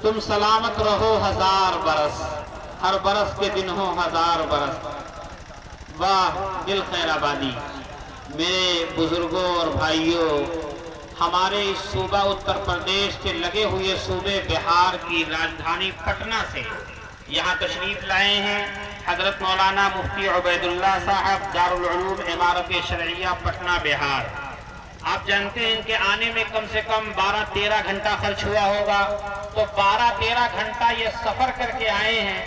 تم سلامت رہو 1000 برس، ہر برس کے دن ہو 1000 برس۔ واہ دل خیر آبادی، میرے بزرگوں اور بھائیوں، ہمارے اس صوبہ اتر پردیش کے لگے ہوئے صوبے بہار کی راجدھانی پٹنہ سے یہاں تشریف لائے ہیں حضرت مولانا مفتی عبید اللہ صاحب، دارالعلوم امارت شرعیہ پٹنہ بہار۔ آپ جانتے ہیں ان کے آنے میں کم سے کم 12-13 گھنٹہ خرچ ہوا ہوگا، تو 12-13 گھنٹہ یہ سفر کر کے آئے ہیں۔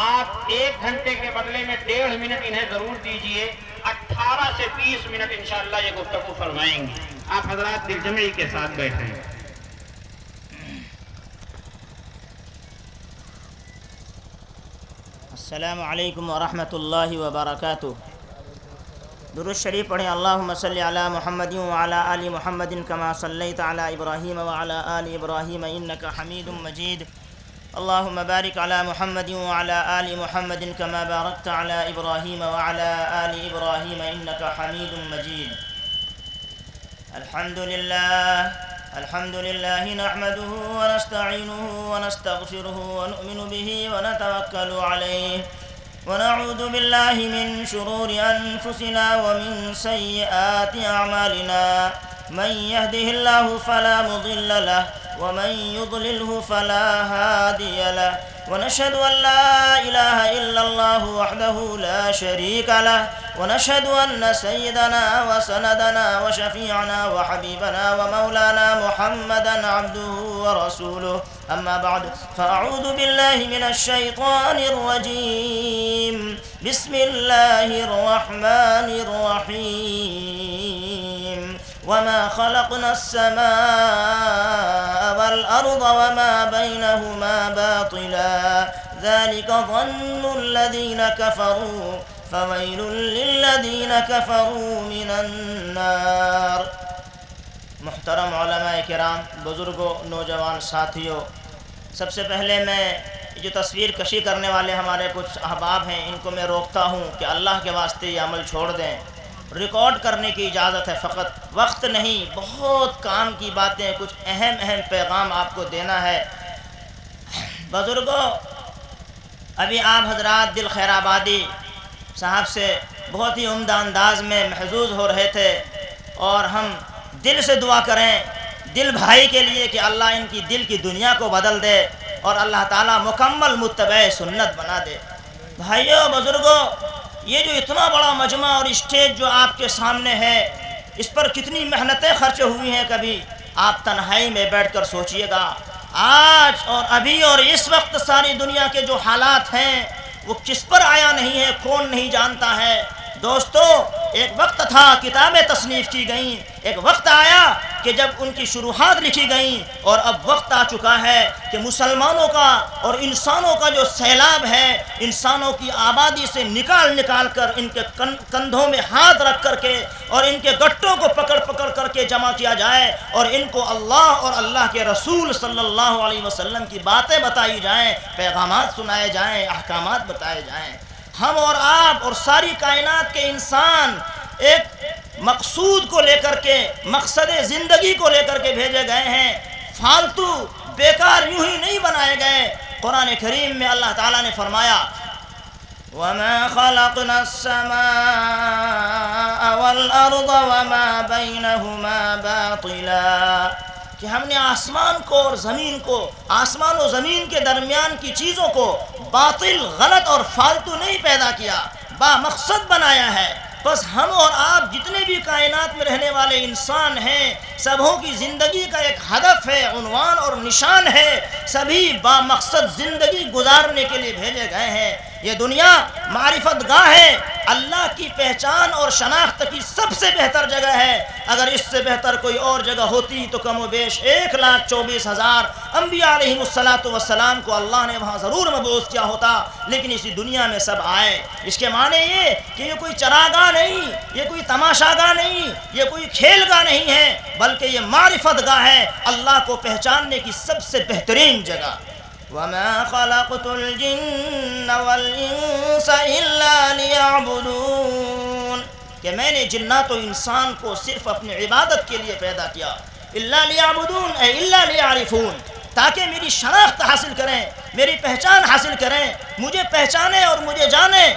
آپ 1 گھنٹے کے بدلے میں 1.5 منٹ انہیں ضرور دیجئے، 18 سے 20 منٹ انشاءاللہ یہ گفتگو فرمائیں گے۔ آپ حضرات دل جمعی کے ساتھ بیٹھیں۔ السلام علیکم ورحمۃ اللہ وبرکاتہ۔ درود شریف پڑھیں۔ اللہم صلی علی محمد وعلی آل محمد کما صلیت علی ابراہیم وعلی آل ابراہیم انک حمید مجید۔ اللہم بارک علی محمد وعلی آل محمد کما بارکت علی ابراہیم وعلی آل ابراہیم انک حمید مجید۔ الحمد للہ نحمده ونستعینه ونستغفره ونؤمن به ونتوکل علیہ ونعوذ باللہ من شرور انفسنا ومن سیئات اعمالنا، من يهده الله فلا مضل له ومن يضلله فلا هادي له، ونشهد أن لا إله إلا الله وحده لا شريك له، ونشهد أن سيدنا وسندنا وشفيعنا وحبيبنا ومولانا محمدا عبده ورسوله، أما بعد فأعوذ بالله من الشيطان الرجيم، بسم الله الرحمن الرحيم، وما خلقنا السماء والأرض وما بينهما باطلا ذلك ظن الذين كفروا فويل للذين كفروا من النار۔ محترم علماء کرام، بزرگوں، نوجوان ساتھیوں، سب سے پہلے میں جو تصویر کشی کرنے والے ہمارے کچھ احباب ہیں ان کو میں روکتا ہوں کہ اللہ کے واسطے یہ عمل چھوڑ دیں۔ ریکارڈ کرنے کی اجازت ہے، فقط وقت نہیں، بہت کام کی باتیں، کچھ اہم پیغام آپ کو دینا ہے۔ بزرگوں، ابھی آپ حضرات دل خیر آبادی صاحب سے بہت ہی عمدہ انداز میں محظوظ ہو رہے تھے، اور ہم دل سے دعا کریں دل بھائی کے لیے کہ اللہ ان کی دل کی دنیا کو بدل دے اور اللہ تعالیٰ مکمل متبع سنت بنا دے۔ بھائیوں، بزرگوں، یہ جو اتنا بڑا مجمع اور اسٹیج جو آپ کے سامنے ہے، اس پر کتنی محنتیں خرچ ہوئی ہیں، کبھی آپ تنہائی میں بیٹھ کر سوچئے گا۔ آج اور ابھی اور اس وقت ساری دنیا کے جو حالات ہیں وہ کس پر آیا نہیں ہے، کون نہیں جانتا ہے۔ دوستو، ایک وقت تھا کتابیں تصنیف کی گئیں، ایک وقت آیا کہ جب ان کی شروحات لکھی گئیں، اور اب وقت آ چکا ہے کہ مسلمانوں کا اور انسانوں کا جو سیلاب ہے، انسانوں کی آبادی سے نکال کر ان کے کندھوں میں ہاتھ رکھ کر کے اور ان کے گٹوں کو پکڑ کر کے جمع کیا جائے، اور ان کو اللہ اور اللہ کے رسول صلی اللہ علیہ وسلم کی باتیں بتائی جائیں، پیغامات سنائے جائیں، احکامات بتائے جائیں۔ ہم اور آپ اور ساری کائنات کے انسان ایک مقصود کو لے کر کے، مقصد زندگی کو لے کر کے بھیجے گئے ہیں، فالتو بیکار یوں ہی نہیں بنائے گئے۔ قرآن کریم میں اللہ تعالیٰ نے فرمایا وَمَا خَلَقْنَا السَّمَاءَ وَالْأَرْضَ وَمَا بَيْنَهُمَا بَاطِلًا، کہ ہم نے آسمان کو اور زمین کو، آسمان و زمین کے درمیان کی چیزوں کو باطل، غلط اور فالتو نہیں پیدا کیا، با مقصد بنایا ہے۔ بس ہم اور آپ جتنے بھی کائنات میں رہنے والے انسان ہیں، سبوں کی زندگی کا ایک ہدف ہے، عنوان اور نشان ہے، سبھی با مقصد زندگی گزارنے کے لیے بھیجے گئے ہیں۔ یہ دنیا معرفت گاہ ہے، اللہ کی پہچان اور شناخت کی سب سے بہتر جگہ ہے۔ اگر اس سے بہتر کوئی اور جگہ ہوتی تو کم و بیش 1,24,000 انبیاء علیہم السلام کو اللہ نے وہاں ضرور مبعوث کیا ہوتا، لیکن اسی دنیا میں سب آئے۔ اس کے معنی یہ کہ یہ کوئی چراگاہ نہیں، یہ کوئی تماشا گاہ نہیں، یہ کوئی کھیل گاہ نہیں ہے، بلکہ یہ معرفت گاہ ہے، اللہ کو پہچاننے کی سب سے بہترین جگہ۔ وَمَا خَلَقْتُ الْجِنَّ وَالْإِنسَ إِلَّا لِيَعْبُدُونَ، کہ میں نے جنات و انسان کو صرف اپنی عبادت کے لیے پیدا کیا۔ إِلَّا لِيَعْبُدُونَ اے إِلَّا لِيَعْرِفُونَ، تاکہ میری شناخت حاصل کریں، میری پہچان حاصل کریں، مجھے پہچانیں اور مجھے جانیں۔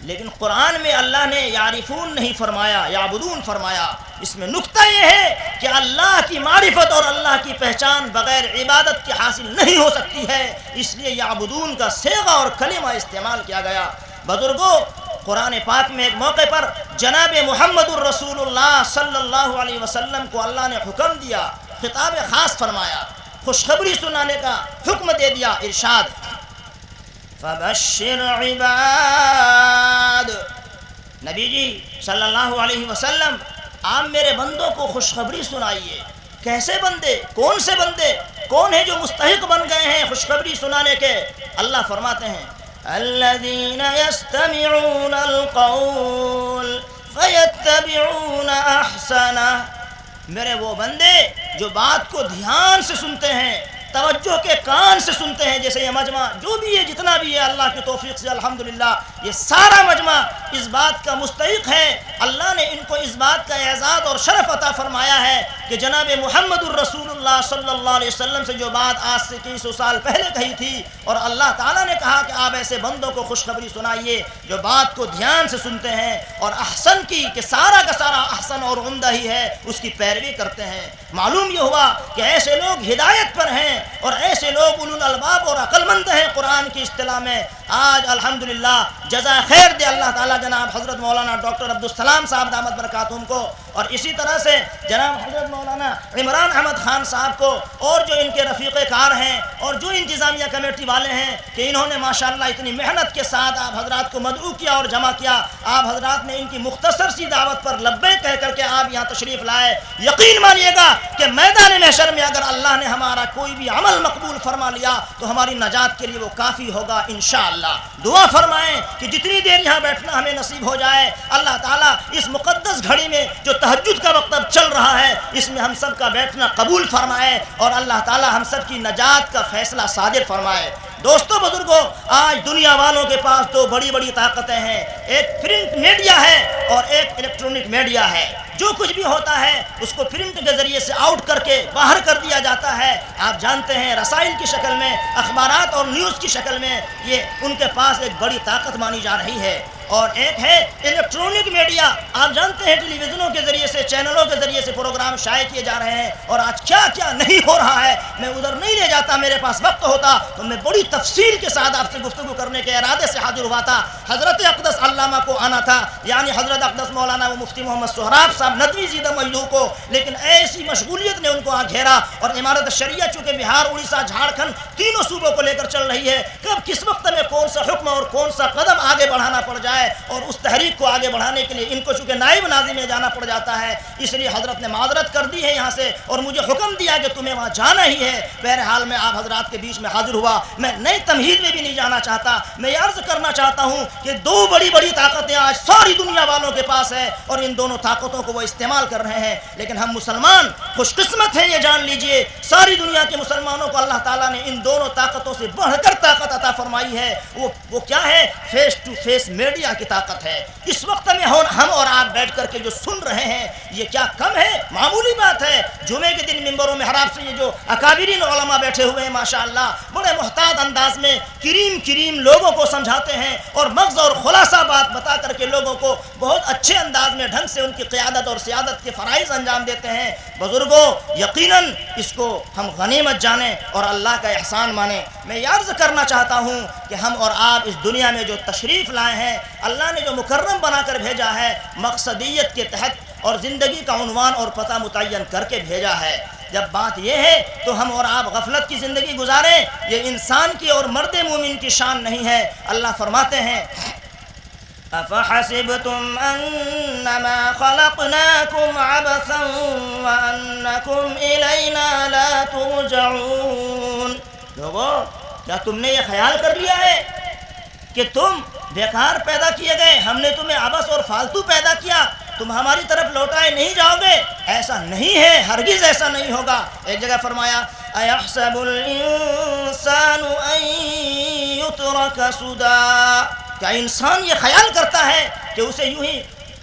لیکن قرآن میں اللہ نے یعرفون نہیں فرمایا، یعبدون فرمایا۔ اس میں نکتہ یہ ہے کہ اللہ کی معرفت اور اللہ کی پہچان بغیر عبادت کے حاصل نہیں ہو سکتی ہے، اس لیے یعبدون کا صیغہ اور کلمہ استعمال کیا گیا۔ بزرگوں، قرآن پاک میں ایک موقع پر جناب محمد الرسول اللہ صلی اللہ علیہ وسلم کو اللہ نے حکم دیا، خطاب خاص فرمایا، خوشخبری سنانے کا حکم دے دیا۔ ارشاد، فبشر عباد، نبی جی صلی اللہ علیہ وسلم آپ میرے بندوں کو خوشخبری سنائیے۔ کیسے بندے؟ کون سے بندے؟ کون ہیں جو مستحق بن گئے ہیں خوشخبری سنانے کے؟ اللہ فرماتے ہیں، الذین یستمعون القول فیتبعون احسنہ، میرے وہ بندے جو بات کو دھیان سے سنتے ہیں، توجہ کے کان سے سنتے ہیں۔ جیسے یہ مجمع جو بھی ہے، جتنا بھی ہے، اللہ کی توفیق سے الحمدللہ یہ سارا مجمع اس بات کا مستحق ہے، اللہ نے ان کو اس بات کا اعزاز اور شرف عطا فرمایا ہے کہ جناب محمد الرسول اللہ صلی اللہ علیہ وسلم سے جو بات آج سے 300 سال پہلے کہی تھی، اور اللہ تعالیٰ نے کہا کہ آپ ایسے بندوں کو خوشخبری سنائیے جو بات کو دھیان سے سنتے ہیں اور احسن کی، کہ سارا کا سارا احسن اور عمدہ ہی ہے، اس کی پیروی کرتے ہیں۔ معلوم یہ ہوا کہ ایسے لوگ ہدایت پر ہیں اور ایسے لوگ اولو الالباب اور عقل مند ہیں قرآن کی اصطلاح میں۔ آج الحمدللہ جزائے خیر دے اللہ تعالیٰ جناب حضرت مولانا ڈاکٹر عبدالسلام صاحب دامت برکاتہم کو، اور اسی طرح سے جناب حضرت مولانا عمران احمد خان صاحب کو، اور جو ان کے رفیق کار ہیں اور جو انتظامیہ کمیٹی والے ہیں، کہ انہوں نے ماشاءاللہ اتنی محنت کے ساتھ آپ حضرات کو مدعو کیا اور جمع کیا۔ آپ حضرات نے ان کی مختصر سی دعوت پر لبیک کہہ کر کے آپ یہاں تشریف لائے۔ یقین مانیے گا کہ میدان محشر میں اگر اللہ نے ہمارا کوئی بھی عمل مقبول فرما لیا تو ہماری نجات کے لیے وہ کافی ہوگا انشاءاللہ۔ دعا فرمائیں کہ جتنی دیر یہاں بیٹھنا ہمیں نصیب ہو جائے، اللہ تعالیٰ اس مقدس گھڑی میں جو تہجد کا وقت اب چل رہا ہے، اس میں ہم سب کا بیٹھنا قبول فرمائے اور اللہ تعالیٰ ہم سب کی نجات کا فیصلہ صادر فرمائے۔ دوستو، بزرگوں، آج دنیا والوں کے پاس دو بڑی بڑی طاقتیں ہیں، ایک پرنٹ میڈیا ہے اور ایک الیکٹرونک میڈیا ہے۔ جو کچھ بھی ہوتا ہے اس کو پرنٹ کے ذریعے سے آؤٹ کر کے باہر کر دیا جاتا ہے۔ آپ جانتے ہیں رسائل کی شکل میں، اخبارات اور نیوز کی شکل میں، یہ ان کے پاس ایک بڑی طاقت مانی جا رہی ہے۔ اور ایک ہے الیکٹرونک میڈیا۔ آپ جانتے ہیں ٹیلی ویژنوں کے ذریعے سے، چینلوں کے ذریعے سے پروگرام شائع کیے جا رہے ہیں، اور آج کیا کیا نہیں ہو رہا ہے، میں ادھر نہیں لے جاتا، میرے پاس وقت ہوتا تو میں بڑی تفصیل کے ساتھ آپ سے گفتگو کرنے کے ارادے سے حاضر ہوا تھا۔ حضرت اقدس علامہ کو آنا تھا، یعنی حضرت اقدس مولانا و مفتی محمد سہراب صاحب ندوی زیدہ مجدو کو، لیکن ایسی مشغولیت نے ان کو آ گھیرا، اور امارت شریعہ چونکہ بہار، اڑیسہ، جھارکھنڈ تینوں صوبوں کو لے کر چل رہی ہے، کب کس وقت میں کون سا حکم اور کون سا قدم آگے بڑھانا پڑ جائے، اور اس تحریک کو آگے بڑھانے کے لیے ان کو چونکہ نائب ناظم میں جانا پڑ جاتا ہے، اس لیے حضرت نے معذرت کر دی ہے یہاں سے، اور مجھے حکم دیا کہ تمہیں وہاں جانا ہی ہے۔ بہرحال میں آپ حضرات کے بیچ میں حاضر ہوا۔ میں نئی تمہید میں بھی نہیں جانا چاہتا، میں یہ عرض کرنا چاہتا ہوں کہ دو بڑی بڑی طاقتیں آج ساری دنیا والوں کے پاس ہے، اور ان دونوں طاقتوں کو وہ استعمال کر رہے ہیں، لیکن ہم مسلمان خوش قسمت ہیں، یہ جان لیجئے، ساری دنیا کے مسلمانوں کو اللہ تعالیٰ نے ان دونوں طاقتوں سے بڑھ کر طاقت عطا فرمائی ہے۔ وہ کیا ہے؟ فیس ٹو فیس میڈیا کی طاقت ہے۔ اس وقت میں ہم اور آپ بیٹھ کر کے جو سن رہے ہیں، یہ کیا کم ہے؟ معمولی بات ہے۔ جمعے کے دن منبر و محراب سے یہ جو اکابرین علماء بیٹھے ہوئے ہیں، ماشاءاللہ بڑے محتاط انداز میں کریم لوگوں کو سمجھاتے ہیں، اور مغز اور خلاصہ بات بتا کر کے لوگوں کو بہت اچھے انداز میں ڈھنگ سے ان کی قیادت اور سیادت کے فرائض انجام دیتے ہیں۔ بزرگوں، یقیناً اس کو ہم غنیمت جانیں اور اللہ کا احسان مانیں۔ میں یہ عرض کرنا چاہتا ہوں کہ ہم اور آپ اس دنیا میں جو تشریف لائے ہیں، اللہ نے جو مکرم بنا کر بھیجا ہے، مقصدیت کے تحت اور زندگی کا عنوان اور پتہ متعین کر کے بھیجا ہے۔ جب بات یہ ہے تو ہم اور آپ غفلت کی زندگی گزاریں، یہ انسان کی اور مرد مومن کی شان نہیں ہے۔ اللہ فرماتے ہیں، أَفَحَسِبْتُمْ أَنَّمَا خَلَقْنَاكُمْ عَبَثًا وَأَنَّكُمْ إِلَيْنَا لَا تُرْجَعُونَ۔ لوگو، کیا تم نے یہ خیال کر لیا ہے کہ تم بیکار پیدا کیے گئے، ہم نے تمہیں عبث اور فالتو پیدا کیا، تم ہماری طرف لوٹائے نہیں جاؤ گے؟ ایسا نہیں ہے، ہرگز ایسا نہیں ہوگا۔ ایک جگہ فرمایا، أَيَحْسَبُ الْإِنسَانُ أَن يُتْرَكَ سُدًى، کیا انسان یہ خیال کرتا ہے کہ اسے یوں ہی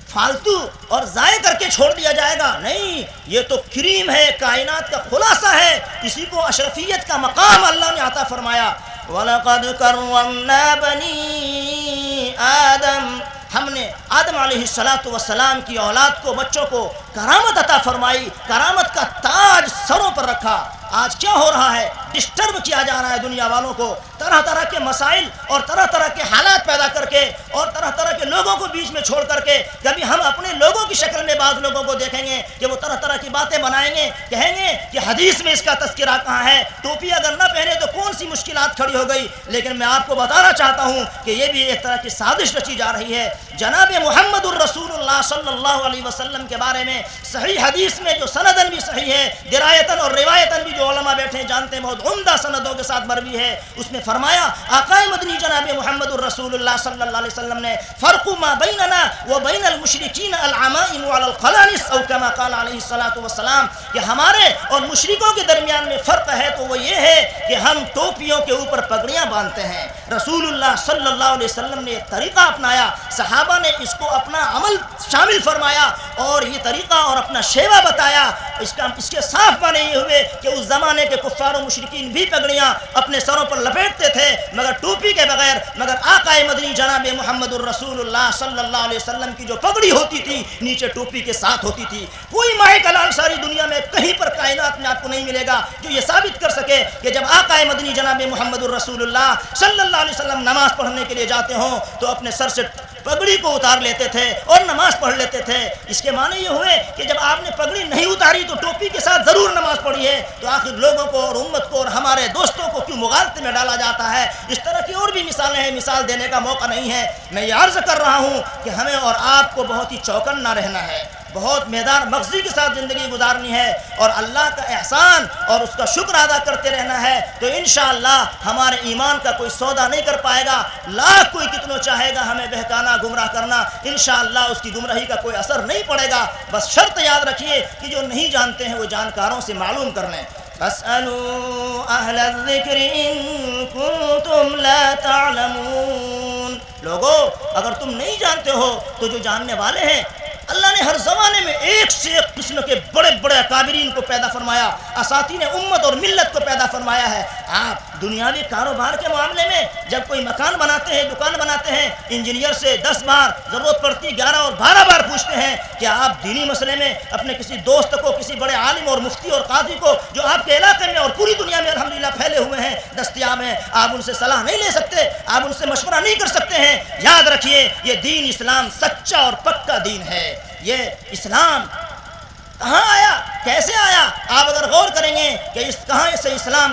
فالتو اور ضائع کر کے چھوڑ دیا جائے گا، نہیں، یہ تو کریم ہے، کائنات کا خلاصہ ہے، اسی کو اشرفیت کا مقام اللہ نے عطا فرمایا۔ وَلَقَدْ كَرَّمْنَا بَنِي آدَمَ، ہم نے آدم علیہ السلام کی اولاد کو، بچوں کو کرامت عطا فرمائی، کرامت کا تاج سروں پر رکھا۔ آج کیا ہو رہا ہے؟ ڈسٹرب کیا جا رہا ہے دنیا والوں کو، طرح طرح کے مسائل اور طرح طرح کے حالات پیدا کر کے اور طرح طرح کے لوگوں کو بیچ میں چھوڑ کر کے، کبھی ہم اپنے لوگوں کی شکل میں بعض لوگوں کو دیکھیں گے کہ وہ طرح طرح کی باتیں بنائیں گے، کہیں گے کہ حدیث میں اس کا تذکرہ کہاں ہے، ٹوپی اگر نہ پہنے تو کون سی مشکلات کھڑی ہو گئی۔ لیکن میں آپ کو بتانا چاہتا ہوں کہ یہ بھی ایک طرح کی سازش رچی جا رہی ہے۔ جناب محمد الرسول اللہ صلی اللہ علیہ وسلم کے بارے میں صحیح حدیث میں جو سندن بھی صحیح ہے، درایتاً اور روایتاً بھی جو علماء بیٹھے جانتے ہیں، بہت عمدہ سندوں کے ساتھ مروی ہے، اس میں فرمایا آقا مدنی جناب محمد الرسول اللہ صلی اللہ علیہ وسلم نے فرق ما بیننا و بین المشرکین العمائم علی القلانس، او کما قال علیہ الصلوۃ والسلام، کہ ہمارے اور مشرکوں کے درمیان میں فرق ہے تو وہ یہ ہے کہ ہم ٹوپیوں کے اوپر پگڑیاں باندھتے ہیں۔ رسول اللہ صلی اللہ علیہ وسلم نے ایک طریقہ اپنایا، صحابہ نے اس کو اپنا عمل شامل فرمایا اور یہ طریقہ اور اپنا شیوہ بتایا۔ اس کے صاف معنی یہ ہوئے کہ اس زمانے کے کفار و مشرکین بھی پگڑیاں اپنے سروں پر لپیٹتے تھے مگر ٹوپی کے بغیر، مگر آقا مدنی جناب محمد الرسول اللہ صلی اللہ علیہ وسلم کی جو پگڑی ہوتی تھی نیچے ٹوپی کے ساتھ ہوتی تھی۔ کوئی ماہ کلام ساری دنیا میں کہیں پر کائنات میں آپ کو نہیں ملے گا جو یہ ثابت کر سکے کہ جب آقا مدنی جناب محمد الرسول اللہ صلی اللہ علیہ وسلم نماز پڑھنے کے لیے جاتے ہوں تو اپنے سر سے پگڑی کو اتار لیتے تھے اور نماز پڑھ لیتے تھے۔ اس کے معنی یہ ہوئے کہ جب آپ نے پگڑی نہیں اتاری تو ٹوپی کے ساتھ ضرور نماز پڑھی ہے، تو آخر لوگوں کو اور امت کو اور ہمارے دوستوں کو کیوں مغالطے میں ڈالا جاتا ہے؟ اس طرح کی اور بھی مثالیں ہیں، مثال دینے کا موقع نہیں ہے۔ میں یہ عرض کر رہا ہوں کہ ہمیں اور آپ کو بہت ہی چوکنا رہنا ہے، بہت میدان مغزی کے ساتھ زندگی گزارنی ہے اور اللہ کا احسان اور اس کا شکر ادا کرتے رہنا ہے، تو انشاءاللہ ہمارے ایمان کا کوئی سودا نہیں کر پائے گا۔ لاکھ کوئی کتنوں چاہے گا ہمیں بہکانا، گمراہ کرنا، انشاءاللہ اس کی گمراہی کا کوئی اثر نہیں پڑے گا۔ بس شرط یاد رکھیے کہ جو نہیں جانتے ہیں وہ جانکاروں سے معلوم کر لیں۔ فَاسْأَلُوا أَهْلَ الذِّكْرِ إِن كُنتُمْ لَا تَعْلَمُونَ، لوگو اگر تم نہیں جانتے ہو تو جو جاننے والے ہیں، اللہ نے ہر زمانے میں ایک سے ایک قسم کے بڑے بڑے اکابرین کو پیدا فرمایا، اساتین امت اور ملت کو پیدا فرمایا ہے۔ آپ دنیاوی کاروبار کے معاملے میں جب کوئی مکان بناتے ہیں، دکان بناتے ہیں، انجینئر سے 10 بار ضرورت پڑتی 11 اور 12 بار پوچھتے ہیں کہ آپ دینی مسئلے میں اپنے کسی دوست کو، کسی بڑے عالم اور مفتی اور قاضی کو جو آپ کے علاقے میں اور پوری دنیا میں الحمدللہ پھیلے ہوئے ہیں، دستیاب ہیں، آپ ان سے صلاح نہیں لے سکتے، آپ ان سے مشورہ نہیں کر سکتے ہیں؟ یاد رکھیے یہ دین اسلام سچا اور پکا دین ہے۔ یہ اسلام کہاں آیا، کیسے آیا؟ آپ اگر غور کریں گے کہ کہاں سے اسلام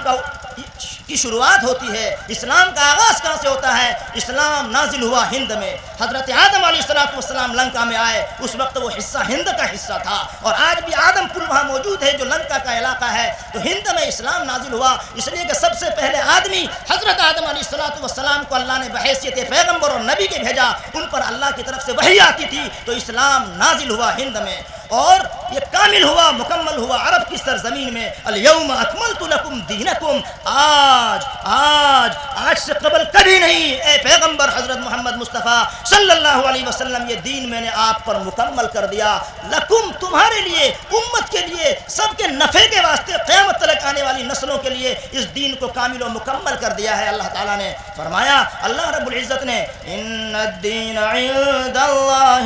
کی شروعات ہوتی ہے، اسلام کا آغاز کہاں سے ہوتا ہے؟ اسلام نازل ہوا ہند میں، حضرت آدم علیہ السلام لنکا میں آئے، اس وقت وہ حصہ ہند کا حصہ تھا اور آج بھی آدم پور وہاں موجود ہے جو لنکا کا علاقہ ہے۔ تو ہند میں اسلام نازل ہوا اس لیے کہ سب سے پہلے آدمی حضرت آدم علیہ السلام کو اللہ نے بحیثیت پیغمبر اور نبی کے بھیجا، ان پر اللہ کی طرف سے وحی آتی تھی، تو اسلام نازل ہوا ہند میں اور یہ کامل ہوا، مکمل ہوا عرب کی سرزمین میں۔ الیوم اکملت لکم دینکم، آج سے قبل کبھی نہیں اے پیغمبر حضرت محمد مصطفیٰ صلی اللہ علیہ وسلم، یہ دین میں نے آپ پر مکمل کر دیا۔ لکم، تمہارے لیے، امت کے لیے، سب کے نفع کے واسطے، قیامت تک آنے والی نسلوں کے لیے اس دین کو کامل و مکمل کر دیا ہے۔ اللہ تعالیٰ نے فرمایا، اللہ رب العزت نے، ان الدین عند اللہ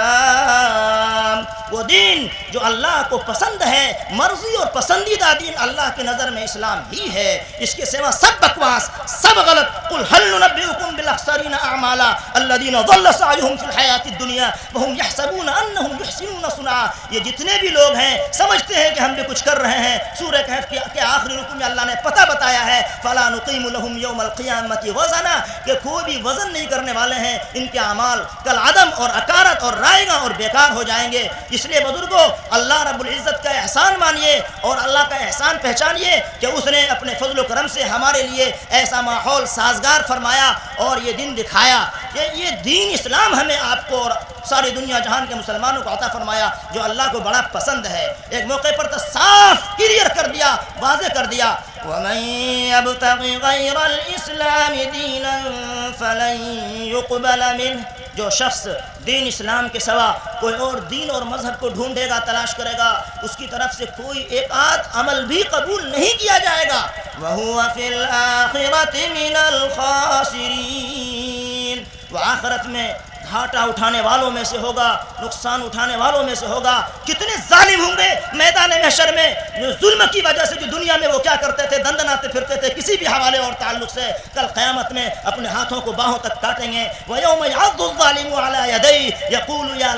الاسلام، وہ دین جو اللہ کو پسند ہے، مرضی اور پسندیدہ دین اللہ کی نظر میں اسلام ہی ہے، اس کے سوا سب بکواس، سب غلط۔ قل هل ننبئكم بالاخسرین اعمالا الذین ضل سعیهم فی الحیاۃ الدنیا وهم یحسبون انهم یحسنون صنعا، یہ جتنے بھی لوگ ہیں سمجھتے ہیں کہ ہم بھی کچھ کر رہے ہیں۔ سورہ کہف کے آخری رکوع میں اللہ نے پتہ بتایا ہے، فلا نقیم لهم یوم القیامۃ وزنا، کہ کوئی بھی وزن نہیں کرنے والے ہیں، ان کے اعمال کل عدم اور اکارت اور رائگاں اور بیکار ہو جائیں گے۔ اس لیے بزرگوں، اللہ رب العزت کا احسان مانیے اور اللہ کا احسان پہچانیے کہ اس نے اپنے فضل و کرم سے ہمارے لیے ایسا ماحول سازگار فرمایا اور یہ دن دکھایا کہ یہ دین اسلام ہمیں، آپ کو اور ساری دنیا جہان کے مسلمانوں کو عطا فرمایا، جو اللہ کو بڑا پسند ہے۔ ایک موقع پر تو صاف کلیئر کر دیا، واضح کر دیا، وَمَن يَبْتَغِ غَيْرَ الْإِسْلَامِ دِينًا فَلَن يُقْبَلَ مِنْهُ، جو شخص دین اسلام کے سوا کوئی اور دین اور مذہب کو ڈھونڈے گا، تلاش کرے گا، اس کی طرف سے کوئی ایک آدھ عمل بھی قبول نہیں کیا جائے گا۔ وَهُوَ فِي الْآخِرَةِ مِنَ الْخَاسِرِينَ، وہ آخرت میں گھاٹا اٹھانے والوں میں سے ہوگا، نقصان اٹھانے والوں میں سے ہوگا۔ کتنے ظالم ہوں گے میدان محشر میں، جو ظلم کی وجہ سے جو دنیا میں وہ کیا کرتے تھے، دندناتے پھرتے تھے کسی بھی حوالے اور تعلق سے، کل قیامت میں اپنے ہاتھوں کو باہوں تک کاٹیں گے۔ وَيَوْمَ يَعَضُّ الظَّالِمُ عَلَى يَدَيْهِ يَقُولُ يَا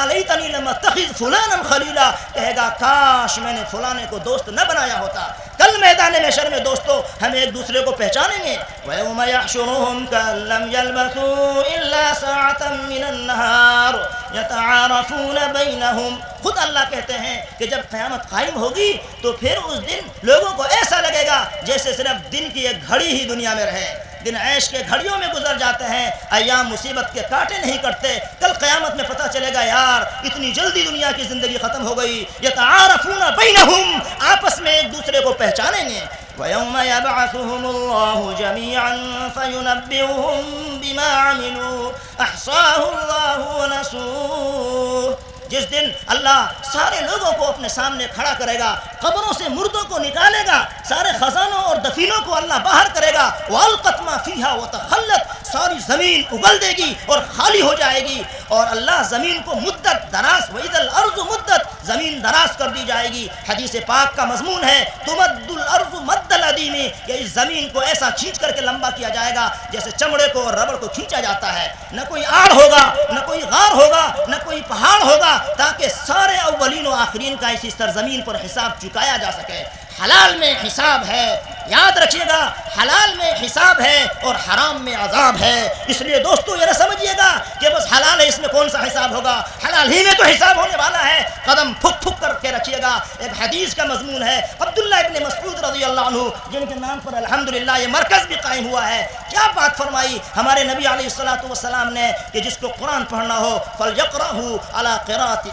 لَيْتَنِي لَمْ أَتَّخِذْ فُلَانًا خَلِيلًا، کہے گا کاش میں نے فلانے کو دوست نہ بنایا ہوتا۔ کل میدان محشر میں دوستو ہم ایک دوسرے کو پہچانیں گے۔ وَيَوْمَ يَحْشُرُهُمْ كَأَن لَّمْ يَلْبَثُوا إِلَّا سَاعَةً مِّنَ النَّهَارِ يَتَعَارَفُونَ بَيْنَهُمْ، خود اللہ کہتے ہیں کہ جب قیامت قائم ہوگی تو پھر اس دن لوگوں کو ایسا لگے گا جیسے صرف دن کی ایک گھڑی ہی دنیا میں رہے، دن عیش کے گھڑیوں میں گزر جاتے ہیں، ایام مصیبت کے کاٹے نہیں کٹتے۔ کل قیامت میں پتہ چلے گا یار اتنی جلدی دنیا کی زندگی ختم ہو گئی۔ یتعارفون بینہم، آپس میں ایک دوسرے کو پہچانیں گے۔ وَيَوْمَ يَبْعَثُهُمُ اللَّهُ جَمِيعًا فَيُنَبِّئُهُم بِمَا عَمِلُوا أَحْصَاهُ اللَّهُ وَنَسُوهُ، جس دن اللہ سارے لوگوں کو اپنے سامنے کھڑا کرے گا، قبروں سے مردوں کو نکالے گا، سارے خزانوں اور دفینوں کو اللہ باہر کرے گا۔ وَأَلْقَتْ مَا فِيهَا وَتَخَلَّتْ، ساری زمین اگل دے گی اور خالی ہو جائے گی، اور اللہ زمین کو مدت دراز، وَإِذَا الْأَرْضُ مُدَّتْ، زمین دراز کر دی جائے گی۔ حدیث پاک کا مضمون ہے تُمَدُّ الْأَرْضُ مَدَّ الْأَدِيمِ، کہ اس زمین کو ایسا کھینچ کر کے لمبا کیا جائے گا جیسے چمڑے کو اور ربڑ کو کھینچا جاتا ہے۔ نہ کوئی آڑ ہوگا، نہ کوئی غار ہوگا، نہ کوئی پہاڑ ہوگا، تاکہ سارے اولین و آخرین کا اسی سرزمین پر حساب چکایا جا سکے۔ حلال میں حساب ہے، یاد رکھیے گا، حلال میں حساب ہے اور حرام میں عذاب ہے۔ اس لیے دوستو یہ نہ سمجھیے گا کہ بس حلال ہے اس میں کون سا حساب ہوگا، حلال ہی میں تو حساب ہونے والا ہے۔ قدم پھک پھک کر کے رکھیے گا۔ ایک حدیث کا مضمون ہے عبداللہ ابن مسعود رضی اللہ عنہ، جن کے نام پر الحمدللہ یہ مرکز بھی قائم ہوا ہے۔ کیا بات فرمائی ہمارے نبی علیہ الصلوۃ نے کہ جس کو قرآن پڑھنا ہو فَلْيَقْرَأْهُ عَلَى قِرَاءَةِ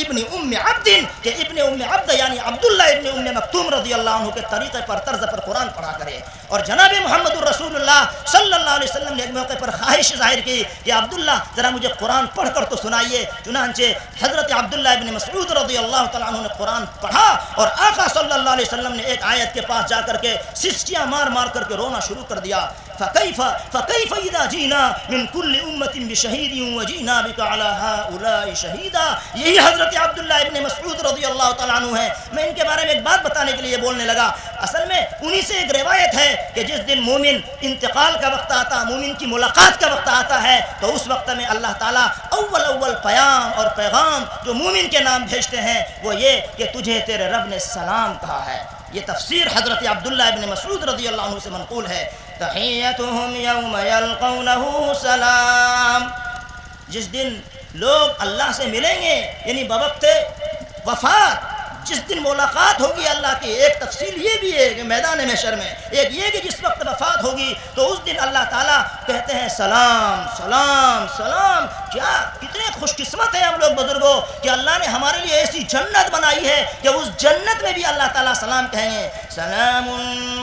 ابن ام عبد، کہ ابن ام عبد یعنی عبداللہ ابن ام مکتوم رضی اللہ عنہ کے طریقے پر، طرز پر قرآن پڑھا کرے۔ اور جناب محمد الرسول اللہ صلی اللہ علیہ وسلم نے ایک موقع پر خواہش ظاہر کی کہ عبداللہ ذرا مجھے قرآن پڑھ کر تو سنائیے۔ چنانچہ حضرت عبداللہ ابن مسعود رضی اللہ تعالیٰ عنہ نے قرآن پڑھا، اور آقا صلی اللہ علیہ وسلم نے ایک آیت کے پاس جا کر کے سسکیاں مار مار کر کے رونا شروع کر دیا۔ فَكَيْفَ إِذَا جِئْنَا مِنْ كُلِّ أُمَّةٍ بِشَهِيدٍ وَجِئْنَا بِكَ عَلَى هَؤُلَاءِ شَهِيدًا، یہی حضرت عبداللہ ابن مسعود رضی اللہ تعالیٰ عنہ ہے۔ میں ان کے بارے میں ایک بات بتانے کے لیے بولنے لگا، اصل میں انہی سے ایک روایت ہے کہ جس دن مومن انتقال کا وقت آتا، مومن کی ملاقات کا وقت آتا ہے، تو اس وقت میں اللہ تعالیٰ اول پیام اور پیغام جو مومن کے نام بھیجتے ہیں وہ یہ کہ تجھے تیرے رب نے سلام کہا ہے۔ یہ تفسیر حضرت عبداللہ ابن مسعود رضی اللہ عنہ سے منقول ہے۔ تحیتہم یوم یلقونہ سلام، جس دن لوگ اللہ سے ملیں گے یعنی بوقت وفات، جس دن ملاقات ہوگی اللہ کی، ایک تفصیل یہ بھی ہے کہ میدان محشر میں ایک یہ کہ جس وقت وفات ہوگی تو اس دن اللہ تعالیٰ کہتے ہیں سلام سلام سلام۔ کیا کتنے خوش قسمت ہیں ہم لوگ بزرگوں کہ اللہ نے ہمارے لیے ایسی جنت بنائی ہے کہ اس جنت میں بھی اللہ تعالیٰ سلام کہیں گے، سلام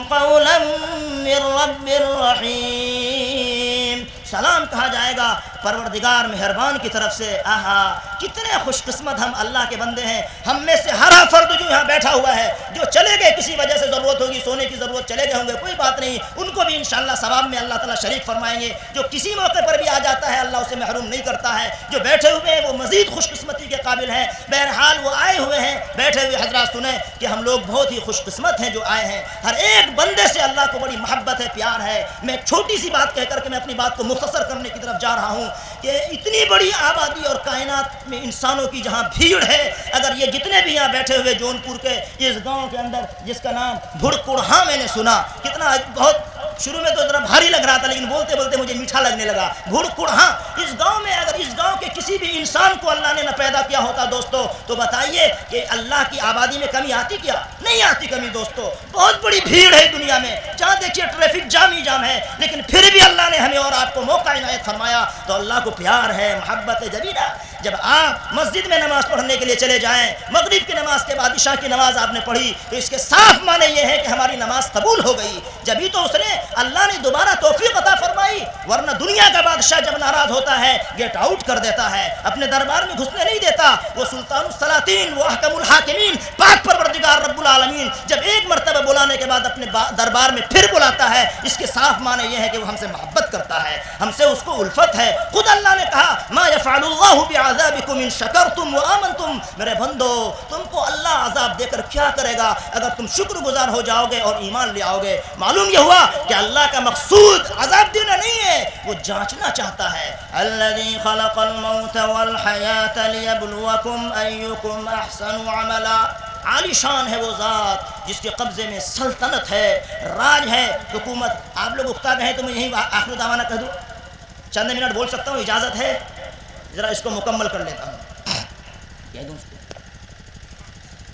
قولا من رب الرحیم، سلام کہا جائے گا پروردگار مہربان کی طرف سے۔ آہا کتنے خوش قسمت ہم اللہ کے بندے ہیں۔ ہم میں سے ہر فرد جو یہاں بیٹھا ہوا ہے، جو چلے گئے کسی وجہ سے ضرورت ہوگی سونے کی ضرورت، چلے گئے ہوں گے کوئی بات نہیں، ان کو بھی انشاءاللہ ثواب میں اللہ تعالیٰ شریک فرمائیں گے۔ جو کسی موقع پر بھی آ جاتا ہے اللہ اسے محروم نہیں کرتا ہے۔ جو بیٹھے ہوئے ہیں وہ مزید خوش قسمتی کے قابل ہیں۔ بہرحال وہ آئے ہوئے ہیں، بیٹھے ہوئے حضرات سنیں کہ ہم لوگ بہت ہی خوش قسمت ہیں جو آئے ہیں۔ ہر ایک بندے سے اللہ کو بڑی محبت ہے، پیار ہے۔ میں ایک چھوٹی سی بات کہہ کر کے میں اپنی بات کو مختصر کرنے کی طرف جا رہا ہوں کہ اتنی بڑی آبادی اور کائنات میں انسانوں کی جہاں بھیڑ ہے، اگر یہ جتنے بھی یہاں بیٹھے ہوئے جونپور کے اس گاؤں کے اندر جس کا نام بھڑکڑہاں میں نے سنا، کتنا بہت شروع میں تو ذرا بھاری لگ رہا تھا لیکن بولتے بولتے مجھے میٹھا لگنے لگا۔ بھڑکڑہاں اس گاؤں میں اگر اس گاؤں کے کسی بھی انسان کو اللہ نے نہ پیدا کیا ہوتا دوستو تو بتائیے کہ اللہ کی آبادی میں کمی آتی کیا؟ نہیں آتی کمی دوستو۔ بہت بڑی بھیڑ ہے دنیا میں, جہاں دیکھیے ٹریفک جام ہی جام ہے, لیکن پھر بھی اللہ نے ہمیں اور آپ کو موقع عنایت فرمایا. تو اللہ کو پیار ہے, محبت جبیرہ. جب آپ مسجد میں نماز پڑھنے کے لیے چلے جائیں, مغرب کی نماز کے بعد عشاء کی نماز آپ نے پڑھی, تو اس کے صاف معنی یہ ہے کہ ہماری نماز قبول ہو گئی. جبھی تو اس نے اللہ نے دوبارہ توفیق عطا فرمائی, ورنہ دنیا کا بادشاہ جب ناراض ہوتا ہے گیٹ آؤٹ کر دیتا ہے, اپنے دربار میں گھسنے نہیں دیتا. وہ سلطان السلاطین, وہ احکم الحاکمین, پاک پروردگار رب العالمین جب ایک مرتبہ بلانے کے بعد اپنے دربار میں پھر بلاتا ہے, اس کے صاف معنی یہ ہے کہ وہ ہم سے محبت کرتا ہے, ہم سے اس کو الفت ہے. خود اللہ نے کہا ما یفعل اللہ بعذابکم ان شکرتم وآمنتم, میرے بندو تم کو اللہ عذاب دے کر کیا کرے گا اگر تم شکر گزار ہو جاؤ گے اور ایمان لے آؤ گے. معلوم یہ ہوا کہ اللہ کا مقصود عذاب دینا نہیں ہے, وہ جانچنا چاہتا ہے. الذی خلق الموت والحیات لیبلوکم ایکم احسن عملا. عالی شان ہے وہ ذات جس کے قبضے میں سلطنت ہے, راج ہے, حکومت. آپ لوگ اکتا گئے تو میں یہی آخر دعوانا کہہ دوں, چند منٹ بول سکتا ہوں, اجازت ہے؟ ذرا اس کو مکمل کر لیتا ہوں, کہہ دوں.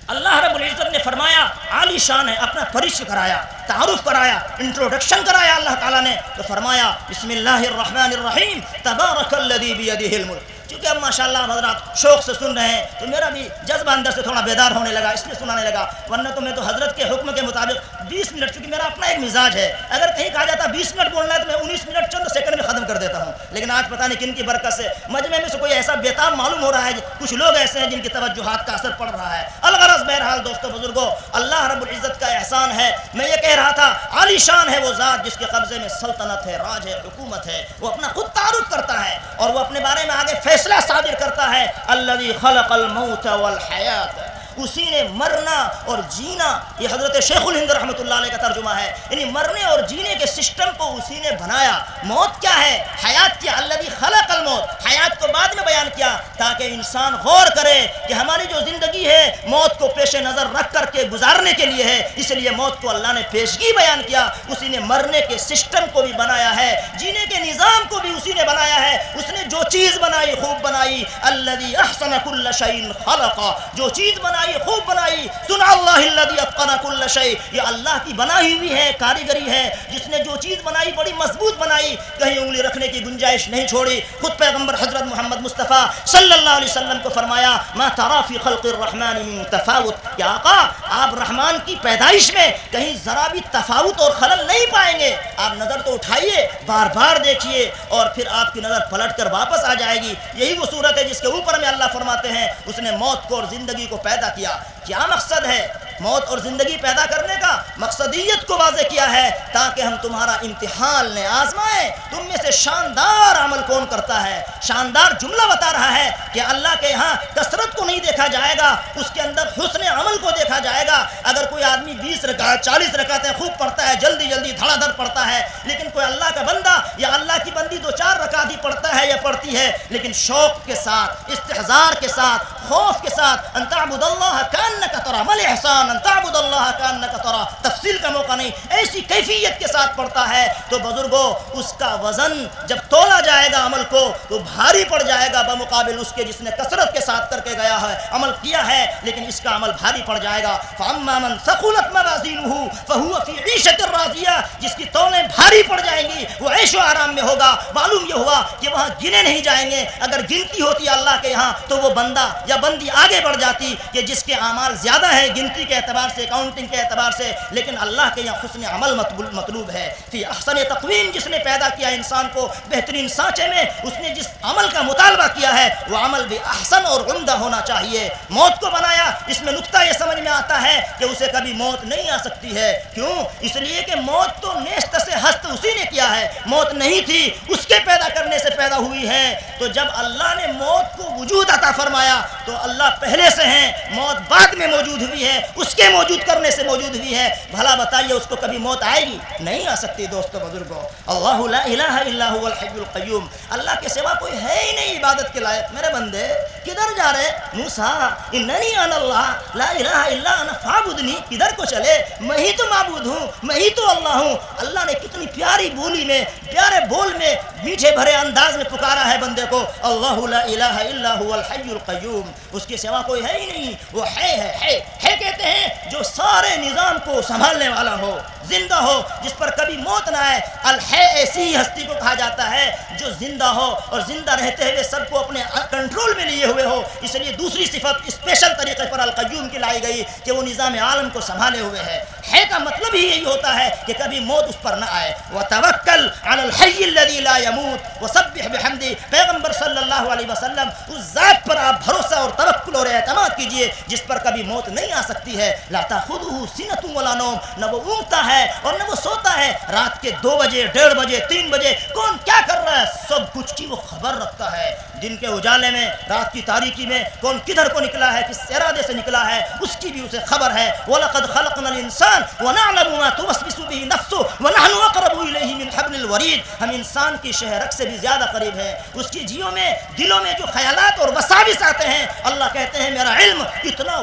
اللہ رب العزت نے فرمایا عالی شان ہے, اپنا پریچے کرایا, تعارف کرایا, انٹروڈکشن کرایا اللہ تعالیٰ نے. تو فرمایا بسم اللہ الرحمن الرحیم تبارک الذی بیدہ الملک. چونکہ اب ماشاءاللہ حضرات شوق سے سن رہے ہیں تو میرا بھی جذبہ اندر سے تھوڑا بیدار ہونے لگا, اس لیے سنانے لگا. ورنہ تو میں تو حضرت کے حکم کے مطابق 20 منٹ, چونکہ میرا اپنا ایک مزاج ہے, اگر کہیں کہا جاتا 20 منٹ بولنا ہے تو میں 19 منٹ چند سیکنڈ میں ختم کر دیتا ہوں. لیکن آج پتہ نہیں کن کی برکت سے مجمع میں سے کوئی ایسا بیتاب معلوم ہو رہا ہے, کچھ لوگ ایسے ہیں جن کی توجہات کا اثر پڑ رہا ہے. الغرض بہرحال دوستو بزرگوں, اللہ رب العزت کا احسان ہے. میں یہ کہہ رہا تھا عالی شان ہے وہ ذات جس کے قبضے میں سلطنت ہے, راج ہے, حکومت ہے. وہ اپنا خود تعارف کرتا ہے اور وہ اپنے بارے میں آگے فیصلہ صادر کرتا ہے. الذی خلق الموت والحیات, اسی نے مرنا اور جینا, یہ حضرت شیخ الہند رحمۃ اللہ علیہ کا ترجمہ ہے, یعنی مرنے اور جینے کے سسٹم کو اسی نے بنایا. موت کیا ہے, حیات کیا, الذی خلق الموت, حیات کو بعد میں بیان کیا تاکہ انسان غور کرے کہ ہماری جو زندگی ہے موت کو پیش نظر رکھ کر کے گزارنے کے لیے ہے, اس لیے موت کو اللہ نے پیشگی بیان کیا. اسی نے مرنے کے سسٹم کو بھی بنایا ہے, جینے کے نظام کو بھی اسی نے بنایا ہے. اس نے جو چیز بنائی خوب بنائی. الذی احسن کل شیء خلق, جو چیز بنائی خوب بنائی. سن اللہ الذی اتقن کل شیء, یہ اللہ کی بنائی ہوئی ہے, کاریگری ہے. جس نے جو چیز بنائی بڑی مضبوط بنائی, کہیں انگلی رکھنے کی گنجائش نہیں چھوڑی. خود پیغمبر حضرت محمد مصطفیٰ صلی اللہ علیہ وسلم کو فرمایا ما تری فی خلق الرحمن من تفاوت, کہ آقا آپ رحمان کی پیدائش میں کہیں ذرا بھی تفاوت اور خلل نہیں پائیں گے. آپ نظر تو اٹھائیے, بار بار دیکھیے, اور پھر آپ کی نظر پلٹ کر واپس آ جائے گی. یہی وہ صورت ہے جس کے اوپر میں اللہ فرماتے ہیں اس نے موت کو اور زندگی کو پیدا کیا. کیا مقصد ہے موت اور زندگی پیدا کرنے کا؟ مقصدیت کو واضح کیا ہے تاکہ ہم تمہارا امتحان لیں, آزمائیں تم میں سے شاندار عمل کون کرتا ہے. شاندار جملہ بتا رہا ہے کہ اللہ کے یہاں کثرت کو نہیں دیکھا جائے گا, اس کے اندر حسن عمل کو دیکھا جائے گا. اگر کوئی آدمی 20 رکعت 40 رکعتیں خوب پڑھتا ہے, جلدی جلدی دھڑا دھڑ پڑھتا ہے, لیکن کوئی اللہ کا بندہ یا اللہ کی بندی 2-4 رکعت ہی پڑھتا ہے یا پڑھتی ہے, لیکن شوق کے ساتھ, استحضار کے ساتھ, خوف کے ساتھ, ان تعبد اللہ کانک ترى مل احسان ان تعبد اللہ کانک ترى, تفصیل کا موقع نہیں, ایسی کیفیت کے ساتھ پڑھتا ہے تو بزرگوں اس کا وزن جب تولا جائے گا عمل کو تو بھاری پڑ جائے گا بمقابل اس کے جس نے کثرت کے ساتھ کر کے گیا ہے, عمل کیا ہے لیکن اس کا عمل بھاری پڑ جائے گا. فاما من ثقلت موازینہ فهو فی عیشۃ راضیہ, جس کی تولیں بھاری پڑ جائیں گی وہ عیش و آرام میں ہوگا. معلوم یہ ہوا کہ وہاں گنے نہیں جائیں گے. اگر گنتی ہوتی اللہ کے یہاں تو وہ بندہ یا بندی آگے بڑھ جاتی کہ جس کے اعمال زیادہ ہے گنتی کے اعتبار سے, اکاؤنٹنگ کے اعتبار سے, لیکن اللہ کے یہاں حسن عمل مطلوب ہے. فی احسن تقویم, جس نے پیدا کیا انسان کو بہترین سانچے میں, اس نے جس عمل کا مطالبہ کیا ہے وہ عمل بھی احسن اور عمدہ ہونا چاہیے. موت کو بنایا, اس میں نقطہ یہ سمجھ میں آتا ہے کہ اسے کبھی موت نہیں آ سکتی ہے. کیوں؟ اس لیے کہ موت تو نیست سے ہست اسی نے کیا ہے, موت نہیں تھی, اس کے پیدا کرنے سے پیدا ہوئی ہے. تو جب اللہ نے موت کو وجود عطا فرمایا تو اللہ پہلے سے ہیں, موت بعد میں موجود ہوئی ہے, اس کے موجود کرنے سے موجود ہوئی ہے. بھلا بتائیے اس کو کبھی موت آئے گی؟ نہیں آ سکتی. دوستو بزرگوں, اللہ لا الہ الا هو الحی القیوم, اللہ کے سوا کوئی ہے ہی نہیں عبادت کے لائق. میرے بندے کدھر جا رہے موسیٰ اننی انا اللہ لا الہ الا انا فاعبدنی، کدھر کو چلے؟ میں ہی تو معبود ہوں، میں ہی تو اللہ ہوں۔ اللہ نے کتنی پیاری بولی میں، پیارے بول میں، میٹھے بھرے انداز میں پکارا ہے بندے کو، اللہ لا الہ الا هو الحی القیوم، اس کے سوا کوئی ہے ہی نہیں، وہ ہے کہتے ہیں جو سارے نظام کو سنبھالنے والا ہو، زندہ ہو، جس پر کبھی موت نہ آئے۔ الحی ایسی ہستی کو کہا جاتا ہے جو زندہ ہو اور زندہ رہتے ہوئے سب کو اپنے کنٹرول میں لیے ہوئے ہو، اس لیے دوسری صفت اسپیشل طریقے پر القیوم کی لائی گئی کہ وہ نظام عالم کو سنبھالے ہوئے ہے کا مطلب ہی یہی ہوتا ہے کہ کبھی موت اس پر نہ آئے۔ وتوکل علی الحی الذی لا یموت وسبح بحمدہ، پیغمبر صلی اللہ علیہ وسلم اس ذات پر آپ بھروسہ اور توکل اور اعتماد کیجئے جس پر کبھی موت نہیں آ سکتی ہے۔ لا تاخذہ سنۃ ولا نوم، نہ وہ اونگتا ہے اور نہ وہ سوتا ہے، رات کے 2 بجے 1:30 بجے 3 بجے کون کیا کر رہا ہے سب کچھ کی وہ خبر رکھتا ہے۔ دن کے اجالے میں، رات کی تاریکی میں کون کدھر کو نکلا ہے، کس ارادے سے نکلا ہے، اس کی بھی اسے خبر ہے۔ وَلَقَدْ خَلَقْنَا الْإِنسَانَ وَنَعْلَمُ مَا تُوَسْوِسُ بِهِ نَفْسُهُ وَنَحْنُ أَقْرَبُ إِلَيْهِ مِنْ حَبْلِ الْوَرِيدِ، ہم انسان کی شہرک سے بھی زیادہ قریب ہیں۔ اس کی جیوں میں، دلوں میں جو خیالات اور وساوس آتے ہیں، اللہ کہتے ہیں میرا علم اتنا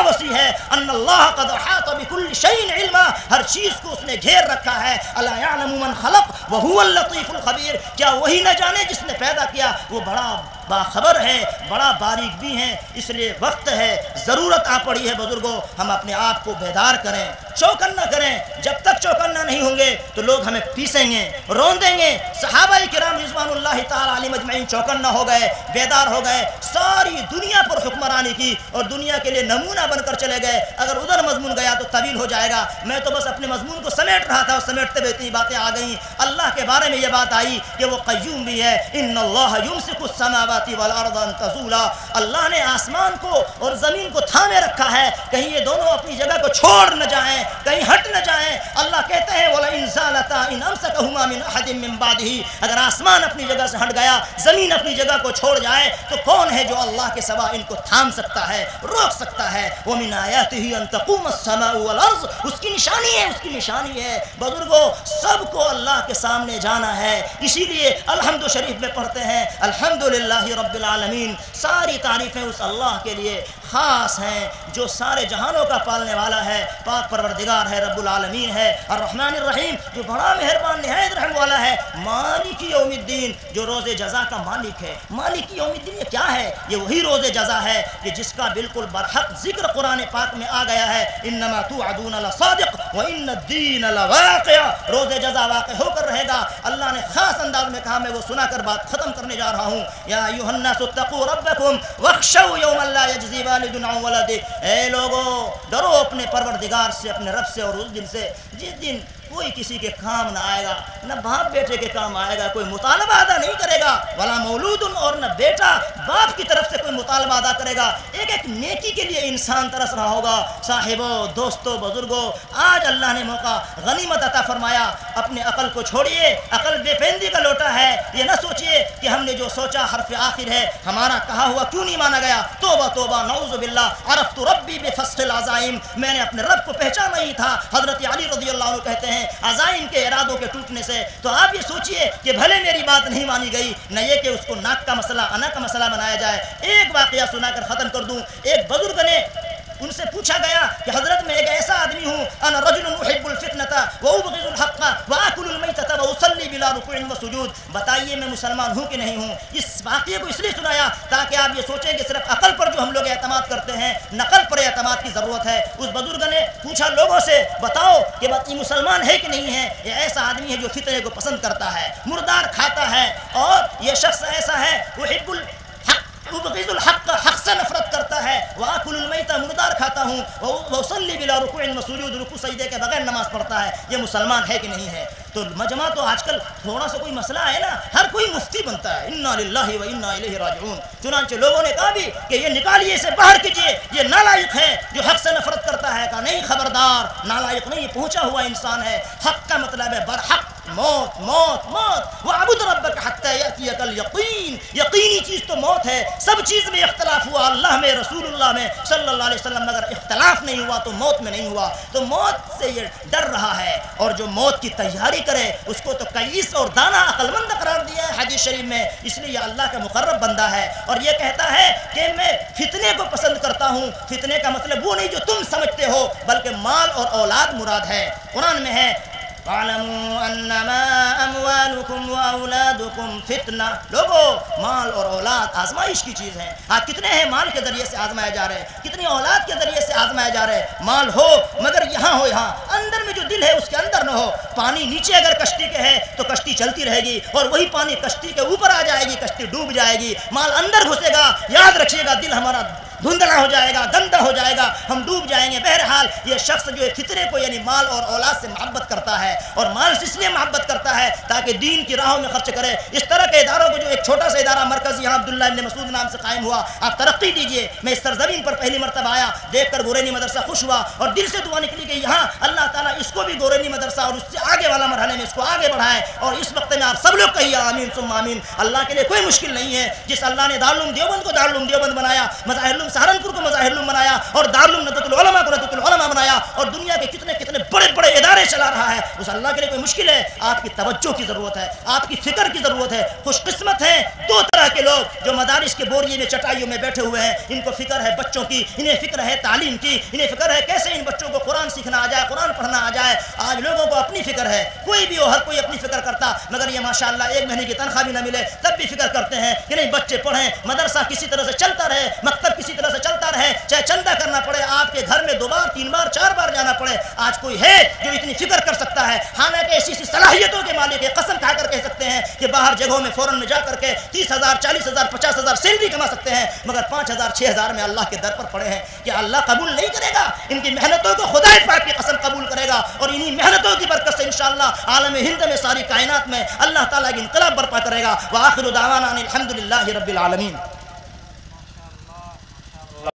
وسیع ہے، ان اللہ قد احاط بكل شيء علما، ہر چیز کو اس نے گھیر رکھا ہے۔ الا يعلم من خلق وهو اللطيف الخبير، کیا وہی نہ جانے جس نے پیدا کیا، وہ بڑا باخبر ہے، بڑا باریک بھی ہیں۔ اس لیے وقت ہے، ضرورت آ پڑی ہے بزرگوں، ہم اپنے آپ کو بیدار کریں، چوکن نہ کریں۔ جب تک چوکن نہیں ہوں گے تو لوگ ہمیں پیسیں گے، روندیں گے۔ صحابہ کرام رضوان اللہ تعالی علیہم اجمعین چوکن نہ ہو گئے، بیدار ہو گئے، ساری دنیا پر حکمرانی کی اور دنیا کے لیے نمونہ بن کر چلے گئے۔ اگر ادھر مضمون گیا تو طویل ہو جائے گا، میں تو بس اپنے مضمون کو سمیٹ رہا تھا اور سمیٹتے ہوئے اتنی باتیں آ گئیں۔ اللہ کے بارے میں یہ بات آئی کہ وہ قیوم بھی ہے، ان اللہ یمسک السماوات والارض ان تزولا، اللہ نے آسمان کو اور زمین کو تھامے رکھا ہے، کہیں یہ دونوں اپنی جگہ کو چھوڑ نہ جائیں، کہیں ہٹ نہ جائیں۔ اللہ کہتے ہیں وَلَئِن زَالَتَا إِنْ أَمْسَكَهُمَا مِنْ أَحَدٍ مِّن بَعْدِهِ، اگر آسمان اپنی جگہ سے ہٹ گیا، زمین اپنی جگہ کو چھوڑ جائے تو کون ہے جو اللہ کے سوا ان کو تھام سکتا ہے، روک سکتا ہے؟ وَمِنْ آيَاتِهِ أَن تَقُومَ السَّمَاءُ وَالْأَرْضُ، اس کی نشانی ہے بزرگوں، سب کو اللہ کے سامنے جانا ہے۔ اسی لیے الحمد شریف میں پڑھتے ہیں الحمدللہ رب العالمین، ساری تعریفیں اس اللہ کے لیے خاص ہیں جو سارے جہانوں کا پالنے والا ہے، پاک پروردگار ہے، رب العالمین ہے، الرحمن الرحیم جو بڑا مہربان نہایت رحم والا ہے، مالک یوم الدین جو روز جزا کا مالک ہے۔ مالک یوم الدین یہ کیا ہے؟ یہ وہی روز جزا ہے کہ جس کا بالکل برحق ذکر قرآن پاک میں آ گیا ہے، انما توعدون لصادق وان الدین لواقع، روز جزا واقع ہو کر رہے گا۔ اللہ نے خاص انداز میں کہا، میں وہ سنا کر بات ختم کرنے جا رہا ہوں، یا ایھا الناس اتقوا ربکم واخشوا یوما لا یجزی والد عن ولدہ، اے لوگو ڈرو اپنے پروردگار سے، اپنے رب سے، اور اس دن سے جس دن کوئی کسی کے کام نہ آئے گا، نہ باپ بیٹے کے کام آئے گا، کوئی مطالبہ ادا نہیں کرے گا، ولا مولود، اور نہ بیٹا باپ کی طرف سے کوئی مطالبہ ادا کرے گا۔ ایک نیکی کے لیے انسان ترس رہا ہوگا۔ صاحبوں، دوستوں، بزرگوں، آج اللہ نے موقع غنیمت عطا فرمایا، اپنے عقل کو چھوڑیے، عقل بے پیندی کا لوٹا ہے، یہ نہ سوچئے کہ ہم نے جو سوچا حرف آخر ہے، ہمارا کہا ہوا کیوں نہیں مانا گیا۔ توبہ توبہ، نعوذ باللہ، عرفت ربی بفسخ العزائم، میں نے اپنے رب کو پہچانا ہی تھا۔ حضرت علی رضی اللہ عنہ کہتے ہیں عزائم کے ارادوں کے ٹوٹنے سے، تو آپ یہ سوچئے کہ بھلے میری بات نہیں مانی گئی، نہ یہ کہ اس کو ناک کا مسئلہ، انا کا مسئلہ بنایا جائے۔ ایک واقعہ سنا کر ختم کر دوں۔ ایک بزرگ نے، ان سے پوچھا گیا کہ حضرت میں ایک ایسا آدمی ہوں، انا رجل احب الفتنة وابغض الحق واكل المیتة واصلی بلا رکوع وسجود، بتائیے میں مسلمان ہوں کہ نہیں ہوں۔ اس واقعے کو اس لیے سنایا تاکہ آپ یہ سوچیں کہ صرف عقل پر جو ہم لوگ اعتماد کرتے ہیں، نقل پر اعتماد کی ضرورت ہے۔ اس بزرگ نے پوچھا لوگوں سے، بتاؤ کہ یہ مسلمان ہے کہ نہیں ہے؟ یہ ایسا آدمی ہے جو فتنے کو پسند کرتا ہے، مردار کھاتا ہے، اور یہ شخص ایسا ہے احب ابغض الحق، حق سے نفرت کرتا ہے، واکل المیتہ، مردار کھاتا ہوں، واصلی بلا رکوع وسجود، رکوع سجدے کے بغیر نماز پڑھتا ہے، یہ مسلمان ہے کہ نہیں ہے؟ تو مجمع تو آج کل تھوڑا سا کوئی مسئلہ ہے نا، ہر کوئی مفتی بنتا ہے، انا للہ و انا الیہ راجعون۔ چنانچہ لوگوں نے کہا بھی کہ یہ نکالیے، اسے باہر کیجیے، یہ نالائق ہے جو حق سے نفرت کرتا ہے۔ کہا نہیں، خبردار، نالائق نہیں، پہنچا ہوا انسان ہے۔ حق کا مطلب ہے برحق موت، موت، موت۔ وَاعْبُدْ رَبَّكَ حَتَّى يَأْتِيَكَ یأتیک الیقین، یقینی چیز تو موت ہے. سب چیز میں اختلاف ہوا، اللہ میں، رسول اللہ میں صلی اللہ علیہ وسلم، مگر اختلاف نہیں ہوا تو موت میں نہیں ہوا. تو موت سے یہ ڈر رہا ہے، اور جو موت کی تیاری کرے اس کو تو کئیس اور دانا عقل مند قرار دیا ہے حدیث شریف میں. اس لیے یہ اللہ کا مقرب بندہ ہے، اور یہ کہتا ہے کہ میں فتنے کو پسند کرتا ہوں. فتنے کا مطلب وہ نہیں جو تم سمجھتے ہو، بلکہ مال اور اولاد مراد ہے. قرآن میں ہے وَاعْلَمُوا أَنَّمَا أَمْوَالُكُمْ وَأَوْلَادُكُمْ فِتْنَةٌ. لوگو مال اور اولاد آزمائش کی چیز ہیں. کتنے ہیں مال کے ذریعے سے آزمائے جا رہے ہیں، کتنی اولاد کے ذریعے سے آزمائے جا رہے ہیں. مال ہو مگر یہاں ہو، یہاں اندر میں جو دل ہے اس کے اندر نہ ہو. پانی نیچے اگر کشتی کے ہے تو کشتی چلتی رہے گی، اور وہی پانی کشتی کے اوپر آ جائے گی، کشتی ڈوب جائے گی. مال اندر گھسے گا، یاد رکھیے گا دل ہمارا دھندلا ہو جائے گا، گندا ہو جائے گا، ہم ڈوب جائیں گے. بہرحال یہ شخص جو فطرے کو یعنی مال اور اولاد سے محبت کرتا ہے، اور مال سے اس لیے محبت کرتا ہے تاکہ دین کی راہوں میں خرچ کرے. اس طرح کے اداروں کو جو ایک چھوٹا سا ادارہ مرکز یہاں عبداللہ ابن مسعود نام سے قائم ہوا، آپ ترقی دیجئے. میں اس سرزمین پر پہلی مرتبہ آیا، دیکھ کر گورینی مدرسہ خوش ہوا، اور دل سے دعا نکلی کہ یہاں اللہ تعالیٰ اس کو بھی گورینی مدرسہ اور اس سے آگے والا مرحلے میں اس کو آگے بڑھائے. اور اس وقت میں آپ سب لوگ کہیے آمین ثم آمین. اللہ کے لیے کوئی مشکل نہیں ہے. جس اللہ نے دارالعلوم دیوبند کو دارالعلوم دیوبند بنایا، مظاہر العلوم سہارنپور کو مظاہر العلوم بنایا، اور دارالعلوم ندوۃ العلماء کو ندوۃ العلماء بنایا، اور دنیا کے کتنے کتنے بڑے بڑے ادارے چلا رہا ہے، اس اللہ کے لیے کوئی مشکل ہے؟ آپ کی توجہ کی ضرورت ہے، آپ کی فکر کی ضرورت ہے. خوش قسمت ہیں دو طرح کے لوگ جو مدارس کے بوریے میں چٹائیوں میں بیٹھے ہوئے ہیں. ان کو فکر ہے بچوں کی، انہیں فکر ہے تعلیم کی، انہیں فکر ہے کیسے ان بچوں کو قرآن سیکھنا آ جائے، قرآن پڑھنا آ جائے. آج لوگوں کو اپنی فکر ہے، کوئی بھی ہو ہر کوئی اپنی فکر کرتا، مگر یہ ماشاءاللہ ایک مہینے کی تنخواہ بھی نہ ملے تب بھی فکر کرتے ہیں کہ نہیں بچے پڑھیں، مدرسہ کسی طرح سے چلتا رہے، مکتب کسی طرح سے چلتا رہے، چاہے چندہ کرنا پڑے، آپ کے گھر میں 2 بار 3 بار 4 بار جانا پڑے. آج کوئی ہے جو اتنی فکر کر سکتا ہے؟ حالانکہ ایسی صلاحیتوں کے مالک ہے، قسم کھا کر کہہ سکتے ہیں کہ باہر جگہوں میں فورن میں جا کر کے 30,000 40,000 50,000 سیلری کما سکتے ہیں، مگر 5,000 6,000 میں اللہ کے در پر پڑے ہیں. کہ اللہ قبول نہیں کرے گا؟ ان کی محنتوں کو خدا پاک کی قسم قبول کرے گا، اور انہی محنتوں کی برکت سے انشاءاللہ عالم ہند میں ساری کائنات میں اللہ تعالیٰ کی انقلاب برپا کرے گا. وآخر دعوانا ان الحمد للہ رب العالمین.